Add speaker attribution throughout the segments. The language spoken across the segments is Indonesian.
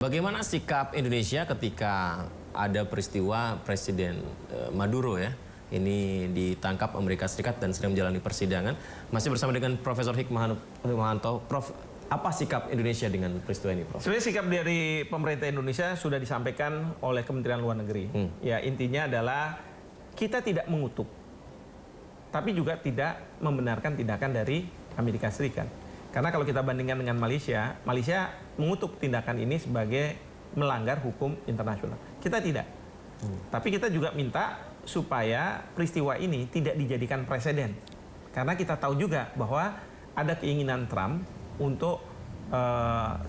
Speaker 1: Bagaimana sikap Indonesia ketika ada peristiwa Presiden Maduro ya, ini ditangkap Amerika Serikat dan sedang menjalani persidangan. Masih bersama dengan Profesor Hikmahanto. Prof, apa sikap Indonesia dengan peristiwa ini, Prof?
Speaker 2: Sebenarnya sikap dari pemerintah Indonesia sudah disampaikan oleh Kementerian Luar Negeri. Ya, intinya adalah kita tidak mengutuk, tapi juga tidak membenarkan tindakan dari Amerika Serikat. Karena kalau kita bandingkan dengan Malaysia, Malaysia mengutuk tindakan ini sebagai melanggar hukum internasional. Kita tidak. Tapi kita juga minta supaya peristiwa ini tidak dijadikan presiden. Karena kita tahu juga bahwa ada keinginan Trump untuk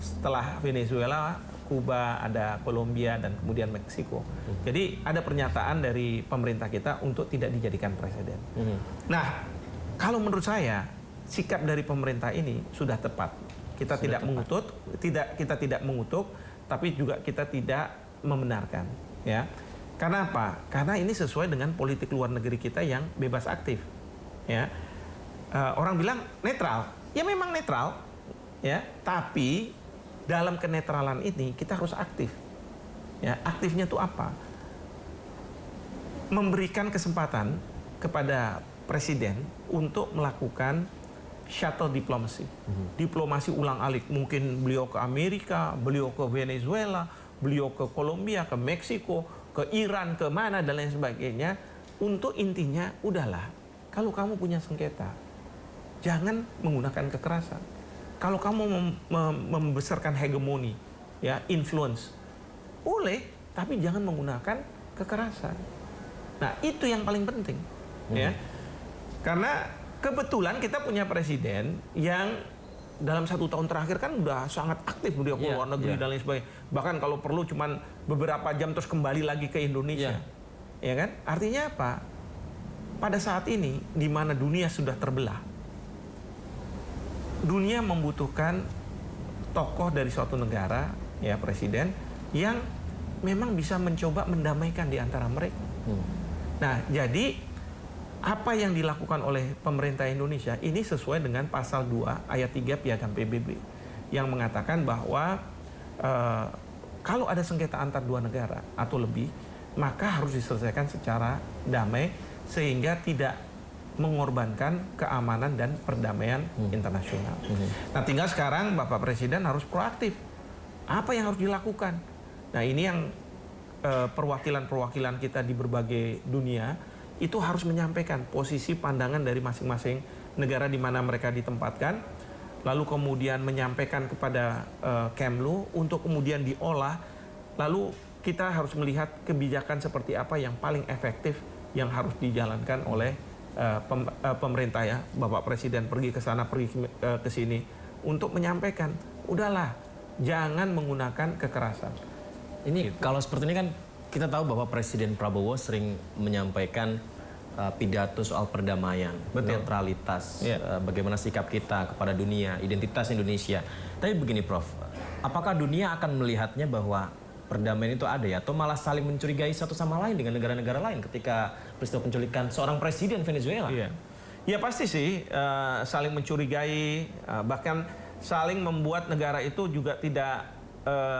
Speaker 2: setelah Venezuela, Kuba, ada Kolombia, dan kemudian Meksiko. Jadi ada pernyataan dari pemerintah kita untuk tidak dijadikan presiden. Nah, kalau menurut saya, sikap dari pemerintah ini sudah tepat. Kita tidak mengutuk, tapi juga kita tidak membenarkan, ya. Karena apa? Karena ini sesuai dengan politik luar negeri kita yang bebas aktif, ya. Orang bilang netral, ya memang netral, ya. Tapi dalam kenetralan ini kita harus aktif, ya. Aktifnya itu apa? Memberikan kesempatan kepada presiden untuk melakukan shuttle diplomasi, diplomasi ulang-alik. Mungkin beliau ke Amerika, beliau ke Venezuela, beliau ke Kolombia, ke Meksiko, ke Iran, ke mana dan lain sebagainya. Untuk intinya, udahlah, kalau kamu punya sengketa, jangan menggunakan kekerasan. Kalau kamu membesarkan hegemoni, ya, influence, boleh, tapi jangan menggunakan kekerasan. Nah, itu yang paling penting, ya, karena kebetulan kita punya presiden yang dalam 1 tahun terakhir kan udah sangat aktif beliau ke luar negeri dan lain sebagainya. Bahkan kalau perlu cuman beberapa jam terus kembali lagi ke Indonesia. Ya kan? Artinya apa? Pada saat ini di mana dunia sudah terbelah, dunia membutuhkan tokoh dari suatu negara, ya, presiden yang memang bisa mencoba mendamaikan di antara mereka. Nah, jadi apa yang dilakukan oleh pemerintah Indonesia ini sesuai dengan pasal 2 ayat 3 Piagam PBB yang mengatakan bahwa kalau ada sengketa antar dua negara atau lebih, maka harus diselesaikan secara damai sehingga tidak mengorbankan keamanan dan perdamaian internasional. Nah, tinggal sekarang Bapak Presiden harus proaktif. Apa yang harus dilakukan? Nah, ini yang perwakilan-perwakilan kita di berbagai dunia itu harus menyampaikan posisi pandangan dari masing-masing negara di mana mereka ditempatkan, lalu kemudian menyampaikan kepada Kemlu untuk kemudian diolah, lalu kita harus melihat kebijakan seperti apa yang paling efektif yang harus dijalankan oleh pemerintah, ya. Bapak Presiden pergi ke sana, pergi ke sini untuk menyampaikan, udahlah, jangan menggunakan kekerasan.
Speaker 1: Ini gitu. Kalau seperti ini kan kita tahu bahwa Presiden Prabowo sering menyampaikan pidato soal perdamaian, netralitas, bagaimana sikap kita kepada dunia, identitas Indonesia. Tapi begini, Prof, apakah dunia akan melihatnya bahwa perdamaian itu ada, ya, atau malah saling mencurigai satu sama lain dengan negara-negara lain ketika peristiwa penculikan seorang presiden Venezuela?
Speaker 2: Ya pasti sih saling mencurigai, bahkan saling membuat negara itu juga tidak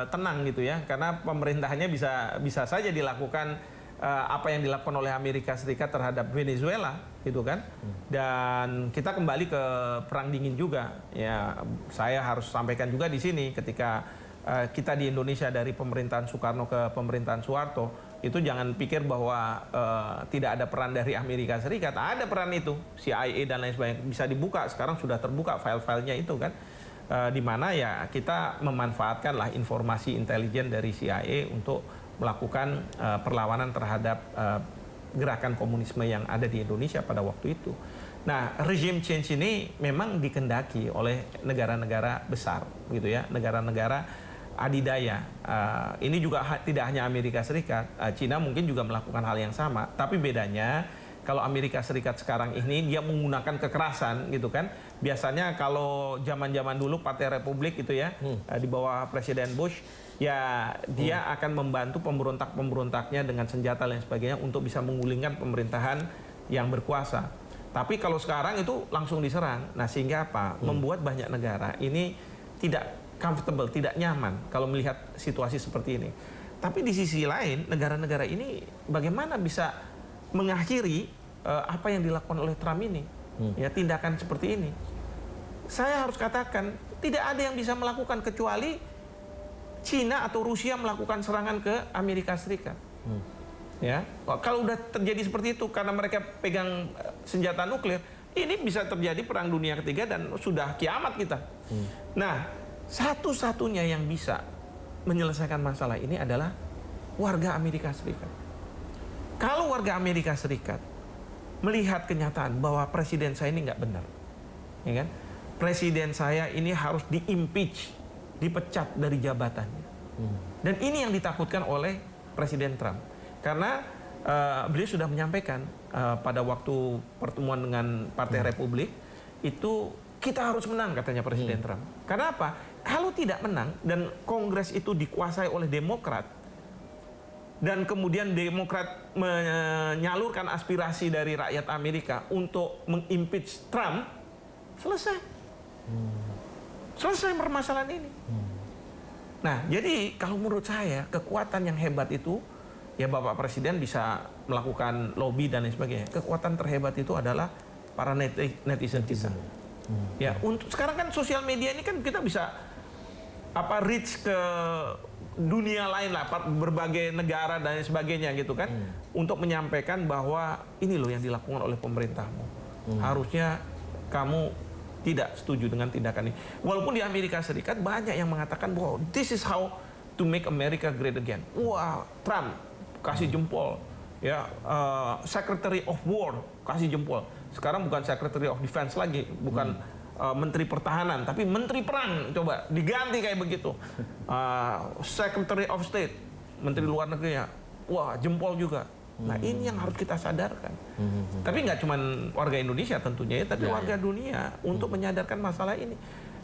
Speaker 2: tenang gitu, ya, karena pemerintahannya bisa saja dilakukan apa yang dilakukan oleh Amerika Serikat terhadap Venezuela gitu kan. Dan kita kembali ke perang dingin juga, ya. Saya harus sampaikan juga di sini, ketika kita di Indonesia dari pemerintahan Soekarno ke pemerintahan Soeharto, itu jangan pikir bahwa tidak ada peran dari Amerika Serikat. Ada peran itu, CIA dan lain sebagainya, bisa dibuka, sekarang sudah terbuka file-filenya itu kan. Di mana, ya, kita memanfaatkanlah informasi intelijen dari CIA untuk melakukan perlawanan terhadap gerakan komunisme yang ada di Indonesia pada waktu itu. Nah, regime change ini memang dikendaki oleh negara-negara besar, gitu, ya, negara-negara adidaya. Ini juga tidak hanya Amerika Serikat, Cina mungkin juga melakukan hal yang sama. Tapi bedanya, kalau Amerika Serikat sekarang ini dia menggunakan kekerasan, gitu kan. Biasanya kalau zaman-zaman dulu Partai Republik, gitu, ya, di bawah Presiden Bush, ya, dia akan membantu pemberontak-pemberontaknya dengan senjata dan sebagainya untuk bisa menggulingkan pemerintahan yang berkuasa. Tapi kalau sekarang itu langsung diserang. Nah, sehingga apa? Membuat banyak negara ini tidak comfortable, tidak nyaman kalau melihat situasi seperti ini. Tapi di sisi lain, negara-negara ini bagaimana bisa mengakhiri apa yang dilakukan oleh Trump ini, ya tindakan seperti ini. Saya harus katakan tidak ada yang bisa melakukan kecuali Cina atau Rusia melakukan serangan ke Amerika Serikat. Ya, kalau udah terjadi seperti itu karena mereka pegang senjata nuklir, ini bisa terjadi perang dunia ketiga dan sudah kiamat kita. Nah, satu-satunya yang bisa menyelesaikan masalah ini adalah warga Amerika Serikat. Kalau warga Amerika Serikat melihat kenyataan bahwa presiden saya ini nggak benar, ya kan? Presiden saya ini harus di-impeach, dipecat dari jabatannya. Dan ini yang ditakutkan oleh Presiden Trump. Karena beliau sudah menyampaikan pada waktu pertemuan dengan Partai Republik, itu kita harus menang katanya Presiden Trump. Karena apa? Kalau tidak menang dan Kongres itu dikuasai oleh Demokrat, dan kemudian Demokrat menyalurkan aspirasi dari rakyat Amerika untuk mengimpeach Trump, selesai. Selesai permasalahan ini. Nah, jadi kalau menurut saya kekuatan yang hebat itu, ya Bapak Presiden bisa melakukan lobby dan lain sebagainya. Kekuatan terhebat itu adalah para netizen kita. Ya, untuk sekarang kan sosial media ini kan kita bisa reach ke dunia lain lah, berbagai negara dan lain sebagainya gitu kan, untuk menyampaikan bahwa ini loh yang dilakukan oleh pemerintahmu. Harusnya kamu tidak setuju dengan tindakan ini. Walaupun di Amerika Serikat banyak yang mengatakan bahwa this is how to make America great again. Wah, Trump kasih jempol, ya, Secretary of War kasih jempol. Sekarang bukan Secretary of Defense lagi, bukan Menteri Pertahanan, tapi Menteri Perang. Coba diganti kayak begitu. Secretary of State, Menteri Luar Negeri, ya, wah jempol juga. Nah, ini yang harus kita sadarkan. Tapi nggak cuma warga Indonesia tentunya ya, tapi warga dunia untuk menyadarkan masalah ini.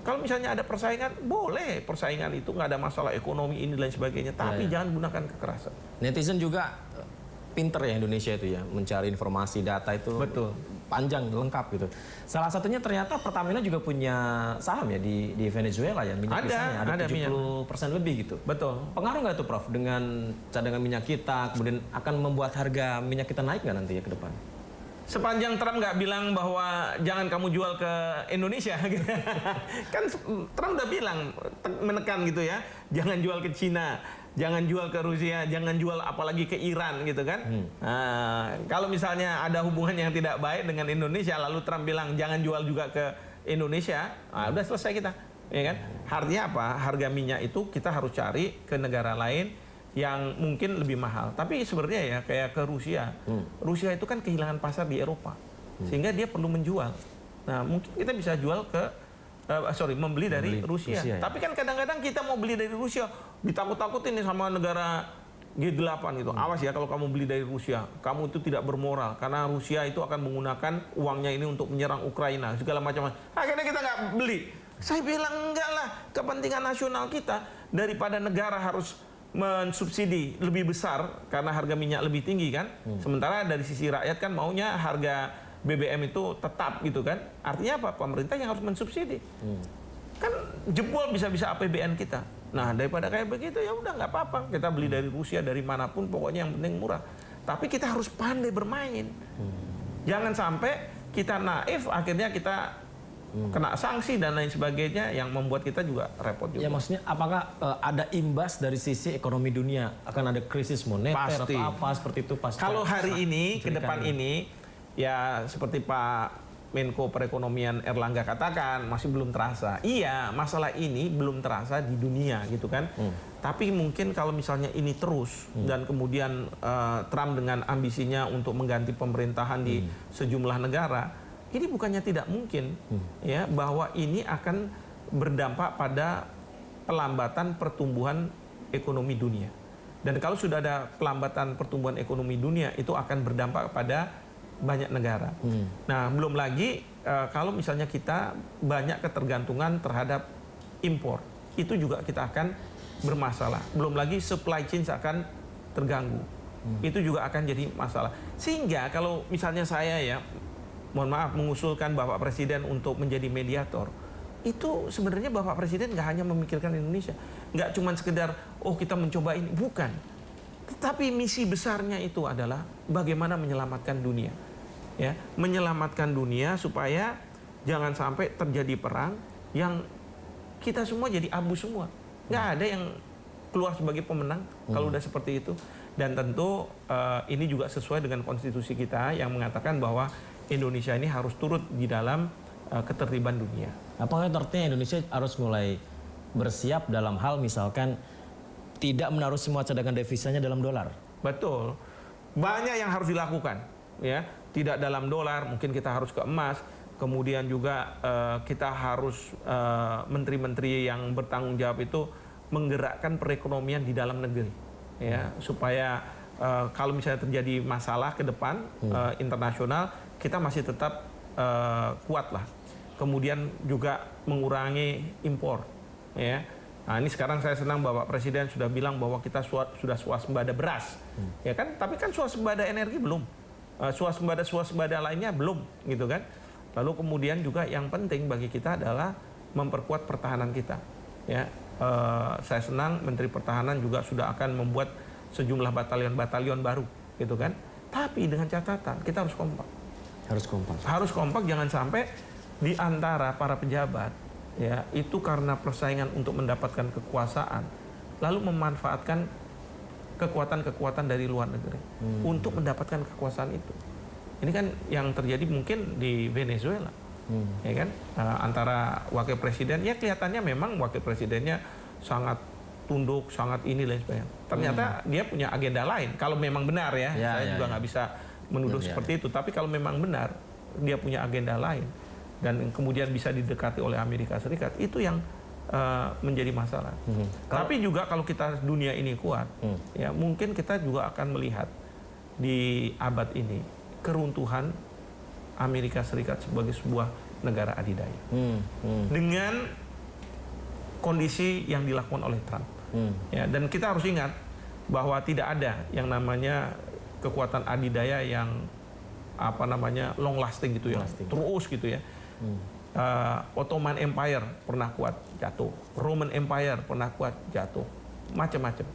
Speaker 2: Kalau misalnya ada persaingan, boleh persaingan itu nggak ada masalah ekonomi ini dan sebagainya, tapi jangan gunakan kekerasan.
Speaker 1: Netizen juga pinter ya Indonesia itu ya, mencari informasi data itu.
Speaker 2: Betul.
Speaker 1: Panjang, lengkap gitu. Salah satunya ternyata Pertamina juga punya saham ya di Venezuela ya, minyak misalnya ada 70% lebih gitu.
Speaker 2: Betul.
Speaker 1: Pengaruh nggak tuh Prof dengan cadangan minyak kita, kemudian akan membuat harga minyak kita naik nggak nanti ya ke depan?
Speaker 2: Sepanjang Trump nggak bilang bahwa jangan kamu jual ke Indonesia, kan Trump udah bilang, menekan gitu ya, jangan jual ke Cina, jangan jual ke Rusia, jangan jual apalagi ke Iran gitu kan. Nah, kalau misalnya ada hubungan yang tidak baik dengan Indonesia, lalu Trump bilang jangan jual juga ke Indonesia, nah, udah selesai kita, ya kan? Artinya apa? Harga minyak itu kita harus cari ke negara lain yang mungkin lebih mahal. Tapi sebenarnya ya kayak ke Rusia. Rusia itu kan kehilangan pasar di Eropa. Sehingga dia perlu menjual. Nah, mungkin kita bisa jual ke membeli dari Rusia. Ya. Tapi kan kadang-kadang kita mau beli dari Rusia, ditakut-takutin nih sama negara G8 gitu. Awas ya kalau kamu beli dari Rusia, kamu itu tidak bermoral karena Rusia itu akan menggunakan uangnya ini untuk menyerang Ukraina, segala macam. Akhirnya kita nggak beli. Saya bilang enggak lah, kepentingan nasional kita daripada negara harus mensubsidi lebih besar karena harga minyak lebih tinggi kan. Sementara dari sisi rakyat kan maunya harga BBM itu tetap gitu kan. Artinya apa? Pemerintah yang harus mensubsidi. Kan jebol bisa-bisa APBN kita. Nah, daripada kayak begitu ya udah nggak apa-apa. Kita beli dari Rusia, dari manapun, pokoknya yang penting murah. Tapi kita harus pandai bermain. Jangan sampai kita naif, akhirnya kita kena sanksi dan lain sebagainya yang membuat kita juga repot juga.
Speaker 1: Ya maksudnya apakah ada imbas dari sisi ekonomi dunia? Akan ada krisis moneter atau apa seperti itu pasti?
Speaker 2: Kalau hari ini, ke depan ini, ya seperti Pak Menko Perekonomian Erlangga katakan, masih belum terasa. Iya, masalah ini belum terasa di dunia gitu kan. Tapi mungkin kalau misalnya ini terus dan kemudian Trump dengan ambisinya untuk mengganti pemerintahan di sejumlah negara, ini bukannya tidak mungkin ya bahwa ini akan berdampak pada pelambatan pertumbuhan ekonomi dunia. Dan kalau sudah ada pelambatan pertumbuhan ekonomi dunia, itu akan berdampak pada banyak negara. Nah, belum lagi kalau misalnya kita banyak ketergantungan terhadap impor, itu juga kita akan bermasalah. Belum lagi supply chain akan terganggu. Itu juga akan jadi masalah. Sehingga kalau misalnya saya ya, mohon maaf, mengusulkan Bapak Presiden untuk menjadi mediator, itu sebenarnya Bapak Presiden nggak hanya memikirkan Indonesia, nggak cuma sekedar kita mencoba ini, bukan. Tetapi misi besarnya itu adalah bagaimana menyelamatkan dunia, ya, menyelamatkan dunia supaya jangan sampai terjadi perang yang kita semua jadi abu semua. Nggak ada yang keluar sebagai pemenang kalau udah seperti itu. Dan tentu ini juga sesuai dengan konstitusi kita yang mengatakan bahwa Indonesia ini harus turut di dalam ketertiban dunia.
Speaker 1: Apakah itu artinya Indonesia harus mulai bersiap dalam hal misalkan tidak menaruh semua cadangan devisanya dalam dolar?
Speaker 2: Betul. Banyak yang harus dilakukan, ya. Tidak dalam dolar, mungkin kita harus ke emas. Kemudian juga kita harus menteri-menteri yang bertanggung jawab itu menggerakkan perekonomian di dalam negeri, ya, supaya kalau misalnya terjadi masalah ke depan internasional, kita masih tetap kuat lah. Kemudian juga mengurangi impor, ya. Nah, ini sekarang saya senang Bapak Presiden sudah bilang bahwa kita sudah swasembada beras, ya kan? Tapi kan swasembada energi belum, swasembada lainnya belum, gitu kan? Lalu kemudian juga yang penting bagi kita adalah memperkuat pertahanan kita, ya. Saya senang Menteri Pertahanan juga sudah akan membuat sejumlah batalion-batalion baru, gitu kan? Tapi dengan catatan kita harus kompak. Harus kompak, jangan sampai di antara para pejabat, ya, itu karena persaingan untuk mendapatkan kekuasaan, lalu memanfaatkan kekuatan-kekuatan dari luar negeri untuk mendapatkan kekuasaan itu. Ini kan yang terjadi mungkin di Venezuela, ya kan? Antara wakil presiden, ya kelihatannya memang wakil presidennya sangat tunduk, sangat ini dan sebagainya. Ternyata dia punya agenda lain. Kalau memang benar ya, saya juga nggak bisa menuduh seperti itu. Tapi kalau memang benar dia punya agenda lain dan kemudian bisa didekati oleh Amerika Serikat, itu yang menjadi masalah. Tapi juga kalau kita dunia ini kuat, ya mungkin kita juga akan melihat di abad ini keruntuhan Amerika Serikat sebagai sebuah negara adidaya dengan kondisi yang dilakukan oleh Trump. Ya, dan kita harus ingat bahwa tidak ada yang namanya kekuatan adidaya yang long lasting gitu ya, terus gitu ya. Ottoman Empire pernah kuat, jatuh. Roman Empire pernah kuat, jatuh. Macam-macam.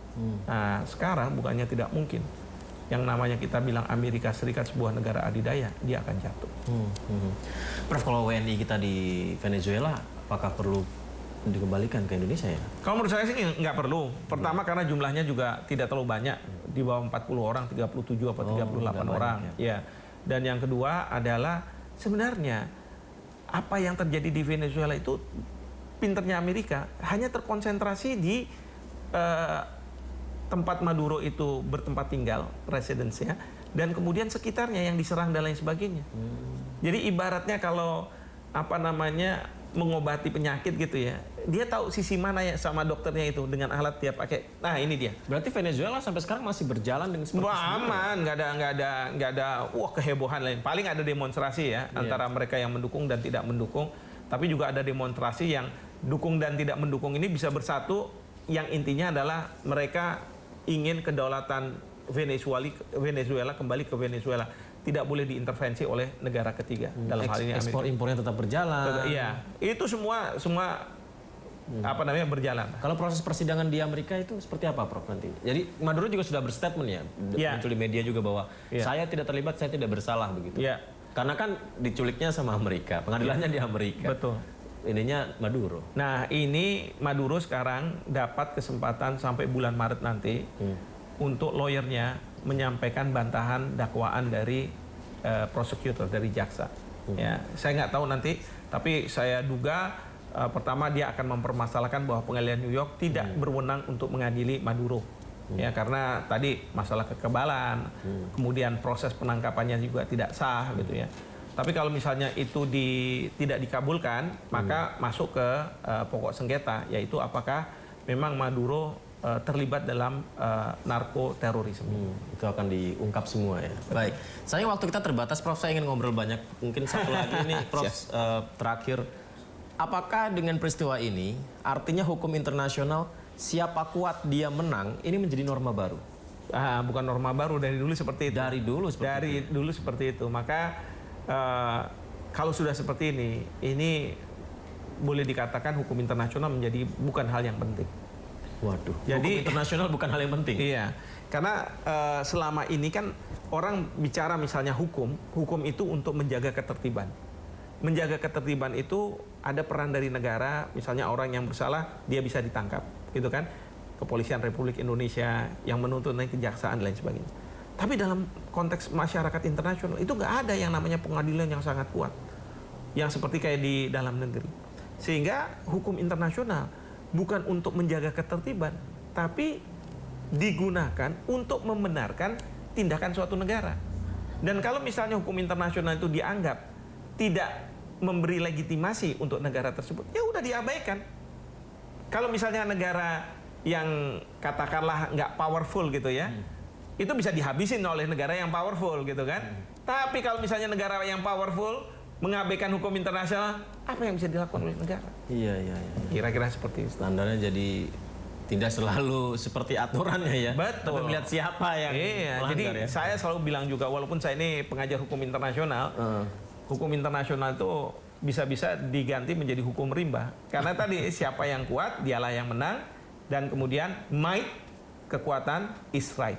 Speaker 2: Nah, sekarang bukannya tidak mungkin. Yang namanya kita bilang Amerika Serikat sebuah negara adidaya, dia akan jatuh.
Speaker 1: Prof, kalau WNI kita di Venezuela, apakah perlu dikembalikan ke Indonesia ya?
Speaker 2: Kalau menurut saya sih nggak perlu. Pertama karena jumlahnya juga tidak terlalu banyak. Di bawah 40 orang, 37 atau 38 orang. Ya. Dan yang kedua adalah sebenarnya apa yang terjadi di Venezuela itu pinternya Amerika hanya terkonsentrasi di tempat Maduro itu bertempat tinggal, residence-nya, dan kemudian sekitarnya yang diserang dan lain sebagainya. Jadi ibaratnya kalau mengobati penyakit gitu ya, dia tahu sisi mana ya sama dokternya itu dengan alat dia pakai. Nah ini dia.
Speaker 1: Berarti Venezuela sampai sekarang masih berjalan dengan seperti
Speaker 2: aman, nggak ada kehebohan lain. Paling ada demonstrasi ya antara mereka yang mendukung dan tidak mendukung. Tapi juga ada demonstrasi yang dukung dan tidak mendukung ini bisa bersatu. Yang intinya adalah mereka ingin kedaulatan Venezuela kembali ke Venezuela. Tidak boleh diintervensi oleh negara ketiga dalam hal ini Amerika.
Speaker 1: Ekspor impornya tetap berjalan.
Speaker 2: Iya, itu semua berjalan.
Speaker 1: Kalau proses persidangan di Amerika itu seperti apa, Prof, nanti? Jadi Maduro juga sudah berstatement ya, muncul di media juga bahwa saya tidak terlibat, saya tidak bersalah begitu.
Speaker 2: Iya.
Speaker 1: Karena kan diculiknya sama Amerika, pengadilannya di Amerika.
Speaker 2: Betul.
Speaker 1: Ininya Maduro.
Speaker 2: Nah, ini Maduro sekarang dapat kesempatan sampai bulan Maret nanti untuk lawyernya menyampaikan bantahan dakwaan dari prosecutor, dari jaksa. Ya, saya nggak tahu nanti, tapi saya duga pertama dia akan mempermasalahkan bahwa pengadilan New York tidak berwenang untuk mengadili Maduro. Ya, karena tadi masalah kekebalan, kemudian proses penangkapannya juga tidak sah gitu ya. Tapi kalau misalnya itu tidak dikabulkan, maka masuk ke pokok sengketa, yaitu apakah memang Maduro terlibat dalam narkoterorisme.
Speaker 1: Itu akan diungkap semua ya. Baik, sayang waktu kita terbatas, Prof. Saya ingin ngobrol banyak. Mungkin satu lagi nih, Prof. Terakhir, apakah dengan peristiwa ini artinya hukum internasional siapa kuat dia menang ini menjadi norma baru?
Speaker 2: Bukan norma baru, dari dulu seperti itu.
Speaker 1: Dari dulu seperti
Speaker 2: itu. Maka kalau sudah seperti ini boleh dikatakan hukum internasional menjadi bukan hal yang penting.
Speaker 1: Waduh,
Speaker 2: jadi
Speaker 1: hukum internasional bukan hal yang penting.
Speaker 2: Iya, karena selama ini kan orang bicara misalnya hukum itu untuk menjaga ketertiban. Menjaga ketertiban itu ada peran dari negara, misalnya orang yang bersalah dia bisa ditangkap, gitu kan? Kepolisian Republik Indonesia yang menuntut naik kejaksaan dan lain sebagainya. Tapi dalam konteks masyarakat internasional itu nggak ada yang namanya pengadilan yang sangat kuat, yang seperti kayak di dalam negeri. Sehingga hukum internasional bukan untuk menjaga ketertiban, tapi digunakan untuk membenarkan tindakan suatu negara. Dan kalau misalnya hukum internasional itu dianggap tidak memberi legitimasi untuk negara tersebut, ya udah diabaikan. Kalau misalnya negara yang katakanlah nggak powerful gitu ya, itu bisa dihabisin oleh negara yang powerful gitu kan. Tapi kalau misalnya negara yang powerful mengabaikan hukum internasional, apa yang bisa dilakukan oleh negara?
Speaker 1: Iya.
Speaker 2: Kira-kira seperti itu.
Speaker 1: Standarnya jadi tidak selalu seperti aturannya ya.
Speaker 2: Betul.
Speaker 1: Tapi melihat siapa yang melanggar,
Speaker 2: jadi
Speaker 1: ya.
Speaker 2: saya selalu bilang juga, walaupun saya ini pengajar hukum internasional, hukum internasional itu bisa-bisa diganti menjadi hukum rimba. Karena tadi siapa yang kuat, dialah yang menang. Dan kemudian might, kekuatan, is right.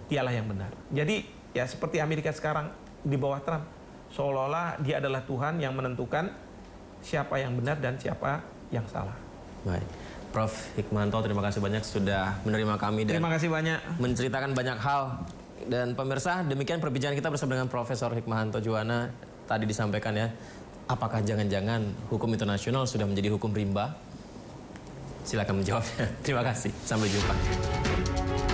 Speaker 2: Dialah yang benar. Jadi ya seperti Amerika sekarang di bawah Trump. Seolah-olah dia adalah Tuhan yang menentukan siapa yang benar dan siapa yang salah.
Speaker 1: Baik. Prof. Hikmahanto, terima kasih banyak sudah menerima kami dan
Speaker 2: terima kasih banyak
Speaker 1: menceritakan banyak hal. Dan pemirsa, demikian perbincangan kita bersama dengan Profesor Hikmahanto Juwana. Tadi disampaikan ya, apakah jangan-jangan hukum internasional sudah menjadi hukum rimba? Silakan menjawabnya. Terima kasih. Sampai jumpa.